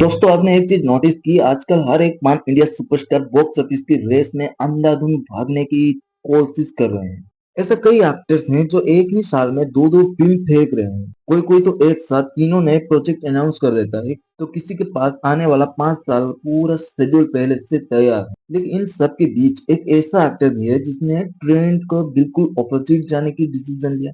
दोस्तों आपने एक चीज नोटिस की आजकल हर एक पान इंडिया सुपरस्टार बॉक्स ऑफिस की रेस में अंधाधुंध भागने की कोशिश कर रहे हैं। ऐसे कई एक्टर्स हैं जो एक ही साल में दो दो फिल्म फेंक रहे हैं। कोई कोई तो एक साथ तीनों नए प्रोजेक्ट अनाउंस कर देता है, तो किसी के पास आने वाला 5 साल पूरा शेड्यूल पहले से तैयार है। लेकिन इन सब के बीच एक ऐसा एक्टर भी है जिसने ट्रेंड को बिल्कुल ऑपोजिट जाने की डिसीजन लिया।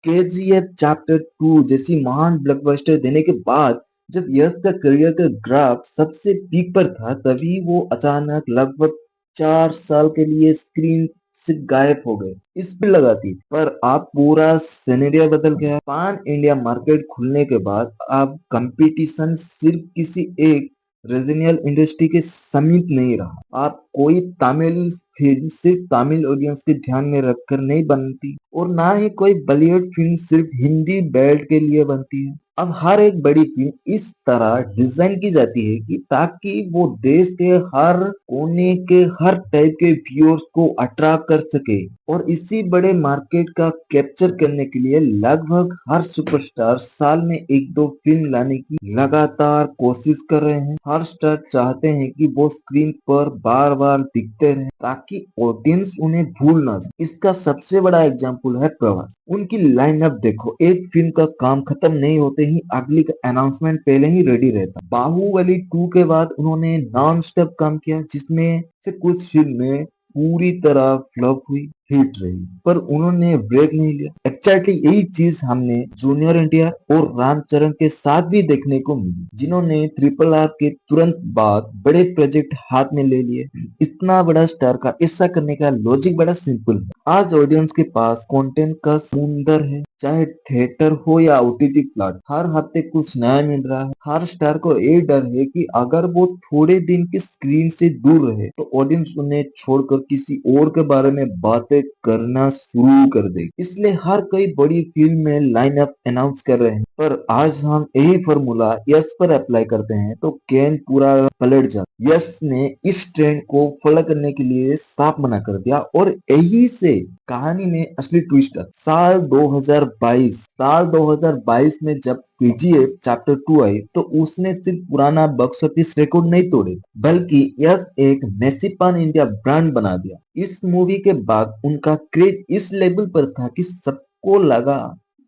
केजीएफ चैप्टर 2 जैसी महान ब्लॉकबस्टर देने के बाद जब यश का करियर का ग्राफ सबसे पीक पर था, तभी वो अचानक लगभग 4 साल के लिए स्क्रीन से गायब हो गए। इस पे लगाती पर आप पूरा सिनेरियो बदल गया। पान इंडिया मार्केट खुलने के बाद अब कंपटीशन सिर्फ किसी एक रीजनल इंडस्ट्री के समीप नहीं रहा। आप कोई तमिल फिल्म सिर्फ तमिल ऑडियंस के ध्यान में रखकर नहीं बनती, और ना ही कोई बॉलीवुड फिल्म सिर्फ हिंदी बेल्ट के लिए बनती है। अब हर एक बड़ी फिल्म इस तरह डिजाइन की जाती है कि ताकि वो देश के हर कोने के हर टाइप के व्यूअर्स को अट्रैक्ट कर सके। और इसी बड़े मार्केट का कैप्चर करने के लिए लगभग हर सुपरस्टार साल में एक दो फिल्म लाने की लगातार कोशिश कर रहे हैं। हर स्टार चाहते हैं कि वो स्क्रीन पर बार बार दिखते रहे ताकि ऑडियंस उन्हें भूल ना जाए। इसका सबसे बड़ा एग्जाम्पल है प्रभास। उनकी लाइनअप देखो, एक फिल्म का काम खत्म नहीं होते ही अगली का अनाउंसमेंट पहले ही रेडी रहता। बाहुबली 2 के बाद उन्होंने नॉन स्टॉप काम किया, जिसमें से कुछ फिल्में पूरी तरह फ्लॉप हुई, हिट रही, पर उन्होंने ब्रेक नहीं लिया। एक्जैक्टली यही चीज हमने जूनियर एनटीआर और रामचरण के साथ भी देखने को मिली, जिन्होंने ट्रिपल आर के तुरंत बाद बड़े प्रोजेक्ट हाथ में ले लिए। इतना बड़ा स्टार का ऐसा करने का लॉजिक बड़ा सिंपल है। आज ऑडियंस के पास कंटेंट का समुंदर है, चाहे थिएटर हो या ओटीटी प्लेटफॉर्म, हर हफ्ते कुछ नया मिल रहा है। हर स्टार को ये डर है कि अगर वो थोड़े दिन की स्क्रीन से दूर रहे तो ऑडियंस उन्हें छोड़कर किसी और के बारे में बातें करना शुरू कर दे। इसलिए हर कोई बड़ी फिल्म में लाइन अप अनाउंस कर रहे हैं। पर आज हम यही फॉर्मूला यस पर अप्लाई करते हैं तो गेम पूरा पलट जाता। यस ने इस ट्रेंड को फॉलो करने के लिए साफ मना कर दिया, और यही से कहानी में असली ट्विस्ट है। साल 2022 में जब केजीएफ चैप्टर 2 आई, तो उसने सिर्फ पुराना बॉक्स ऑफिस रिकॉर्ड नहीं तोड़े, बल्कि यह एक मैसिव पान इंडिया ब्रांड बना दिया। इस मूवी के बाद उनका क्रेज इस लेवल पर था कि सबको लगा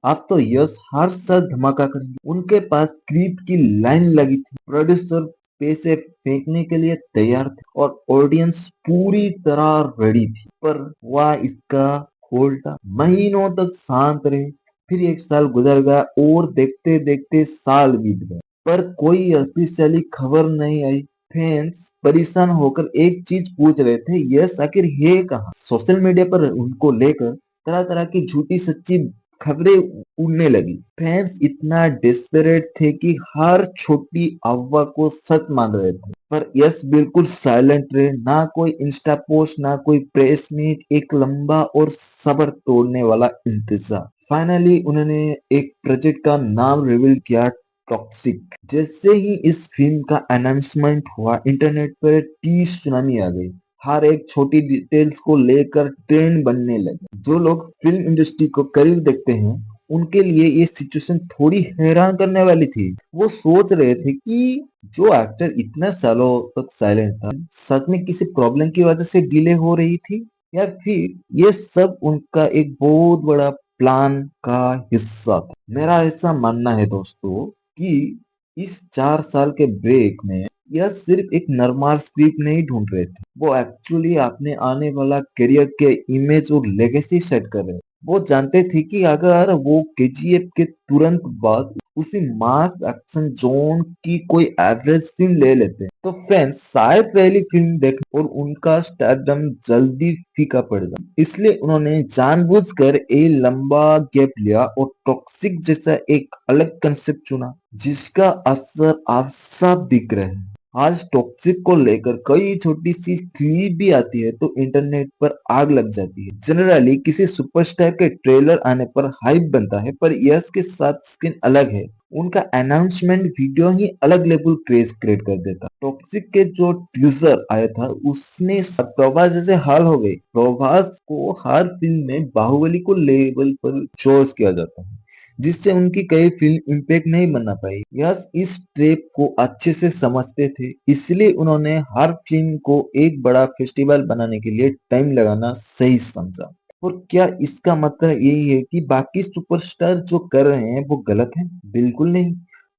अब तो यश हर साल धमाका करेंगे। उनके पास स्क्रिप्ट की लाइन लगी थी, प्रोड्यूसर पैसे फेंकने के लिए तैयार थे, और ऑडियंस पूरी तरह रेडी थी। पर वह इसका उल्टा महीनों तक शांत रहे। फिर एक साल गुजर गया और देखते देखते साल बीत गए, पर कोई ऑफिशियली खबर नहीं आई। फैंस परेशान होकर एक चीज पूछ रहे थे, यस आखिर है कहाँ। सोशल मीडिया पर उनको लेकर तरह तरह की झूठी सच्ची खबरें उड़ने लगी। फैंस इतना डेस्परेट थे कि हर छोटी अफवाह को सच मान रहे थे। पर यस बिल्कुल साइलेंट रहे, ना कोई इंस्टा पोस्ट, ना कोई प्रेस मीट, एक लंबा और सब्र तोड़ने वाला इंतजार। फाइनली उन्होंने एक प्रोजेक्ट का नाम रिवील किया, टॉक्सिक। जैसे ही इस फिल्म का अनाउंसमेंट हुआ, इंटरनेट पर 30 सुनामी आ गई। हर एक छोटी डिटेल्स को लेकर ट्रेंड बनने लगे। जो लोग फिल्म इंडस्ट्री को करीब देखते हैं, उनके लिए ये सिचुएशन थोड़ी हैरान करने वाली थी। वो सोच रहे थे कि जो एक्टर इतने सालों तक साइलेंट था, सच में किसी प्रॉब्लम की वजह से डिले हो रही थी, या फिर ये सब उनका एक बहुत बड़ा प्लान का हिस्सा था। मेरा ऐसा मानना है दोस्तों कि इस 4 साल के ब्रेक में यह सिर्फ एक नॉर्मल स्क्रिप्ट नहीं ढूंढ रहे थे, वो एक्चुअली अपने आने वाला करियर के इमेज और लेगेसी सेट कर रहे थे। वो जानते थे कि अगर वो केजीएफ के तुरंत बाद उसी मास एक्शन जोन की कोई एवरेज फिल्म ले लेते, तो फैंस शायद पहली फिल्म देख और उनका स्टारडम जल्दी फीका पड़ जाए। इसलिए उन्होंने जानबूझकर एक लंबा गैप लिया और टॉक्सिक जैसा एक अलग कंसेप्ट चुना, जिसका असर आप साफ दिख रहा है। आज टॉक्सिक को लेकर कई छोटी सी क्लिप भी आती है तो इंटरनेट पर आग लग जाती है। जनरली किसी सुपरस्टार के ट्रेलर आने पर हाइप बनता है, पर यश के साथ स्किन अलग है। उनका अनाउंसमेंट वीडियो ही अलग लेवल क्रेज क्रिएट कर देता। टॉक्सिक के जो टीजर आया था, उसने प्रभास जैसे हाल हो गए। प्रभास को हर फिल्म में बाहुबली को लेवल पर चॉइस किया जाता है, जिससे उनकी कई फिल्म इम्पैक्ट नहीं बना पाई। यश इस ट्रेप को अच्छे से समझते थे, इसलिए उन्होंने हर फिल्म को एक बड़ा फेस्टिवल बनाने के लिए टाइम लगाना सही समझा। और क्या इसका मतलब यही है कि बाकी सुपरस्टार जो कर रहे हैं वो गलत है? बिल्कुल नहीं।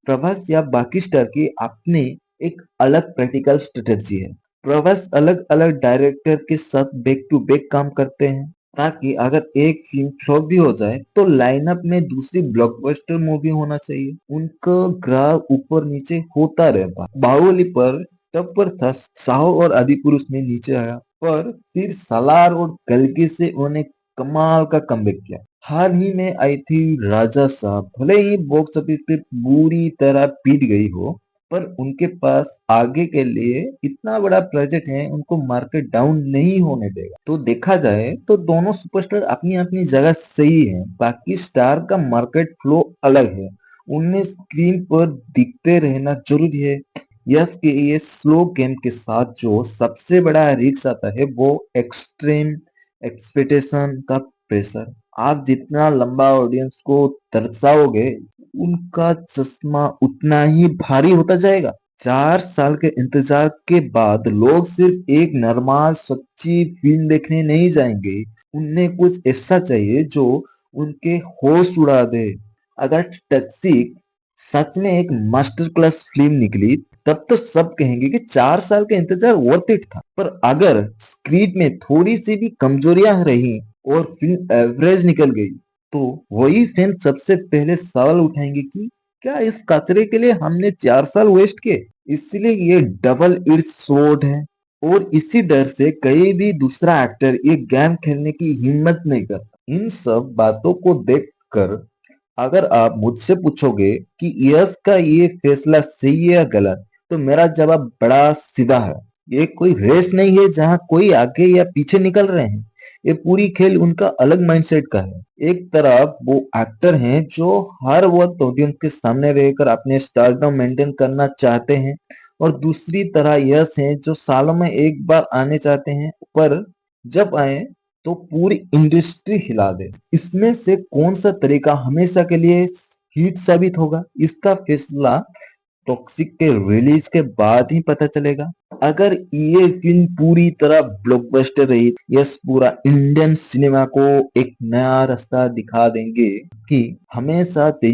प्रभास या बाकी स्टार की अपने एक अलग प्रैक्टिकल स्ट्रेटजी है। प्रभास अलग अलग डायरेक्टर के साथ बैक टू बैक काम करते हैं, ताकि अगर एक फिल्म फ्लॉप भी हो जाए तो लाइनअप में दूसरी ब्लॉकबस्टर मूवी होना चाहिए। उनका ग्राफ ऊपर नीचे होता रहता। बाहुबली पर टप पर था, साहो और आदिपुरुष में नीचे आया, पर फिर सालार और कल्कि से उन्होंने कमाल का कमबैक किया। हाल ही में आई थी राजा साहब, भले ही बॉक्स ऑफिस पे बुरी तरह पीट गई हो, पर उनके पास आगे के लिए इतना बड़ा प्रोजेक्ट है, उनको मार्केट डाउन नहीं होने देगा। तो देखा जाए तो दोनों सुपरस्टार अपनी अपनी जगह सही है, बाकी स्टार का मार्केट फ्लो अलग है, उन्हें स्क्रीन पर दिखते रहना जरूरी है। यस के ये स्लो गेम के साथ जो सबसे बड़ा रिस्क आता है वो एक्सट्रीम एक्सपेक्टेशन का प्रेशर। आप जितना लंबा ऑडियंस को तरसाओगे, उनका चश्मा उतना ही भारी होता जाएगा। 4 साल के इंतजार के बाद लोग सिर्फ एक नॉर्मल सच्ची फिल्म देखने नहीं जाएंगे, उन्हें कुछ ऐसा चाहिए जो उनके होश उड़ा दे। अगर टैक्सी सच में एक मास्टर क्लास फिल्म निकली, तब तो सब कहेंगे कि 4 साल का इंतजार वर्थ इट था। पर अगर स्क्रीन में थोड़ी सी भी कमजोरियां रही और फिल्म एवरेज निकल गई, तो वही फैन सबसे पहले सवाल उठाएंगे कि क्या इस कचरे के लिए हमने 4 साल वेस्ट किए? इसलिए ये डबल एज स्वॉर्ड है, और इसी डर से कहीं भी दूसरा एक्टर ये गेम खेलने की हिम्मत नहीं करता। इन सब बातों को देखकर अगर आप मुझसे पूछोगे कि यस का ये फैसला सही है या गलत, तो मेरा जवाब बड़ा सीधा है। ये कोई रेस नहीं है जहां कोई आगे या पीछे निकल रहे हैं। ये पूरी खेल उनका अलग माइंडसेट का है। एक तरफ वो एक्टर हैं जो हर वक्त ऑडियंस के सामने रहकर अपने स्टारडम मेंटेन करना चाहते हैं, और दूसरी तरह यस हैं जो सालों में एक बार आने चाहते हैं, पर जब आए तो पूरी इंडस्ट्री हिला दे। इसमें से कौन सा तरीका हमेशा के लिए हिट साबित होगा, इसका फैसला टॉक्सिक के रिलीज के बाद ही पता चलेगा। अगर ये फिल्म पूरी तरह ब्लॉकबस्टर रही, यस पूरा इंडियन सिनेमा को एक नया रास्ता दिखा देंगे कि हमेशा तेजी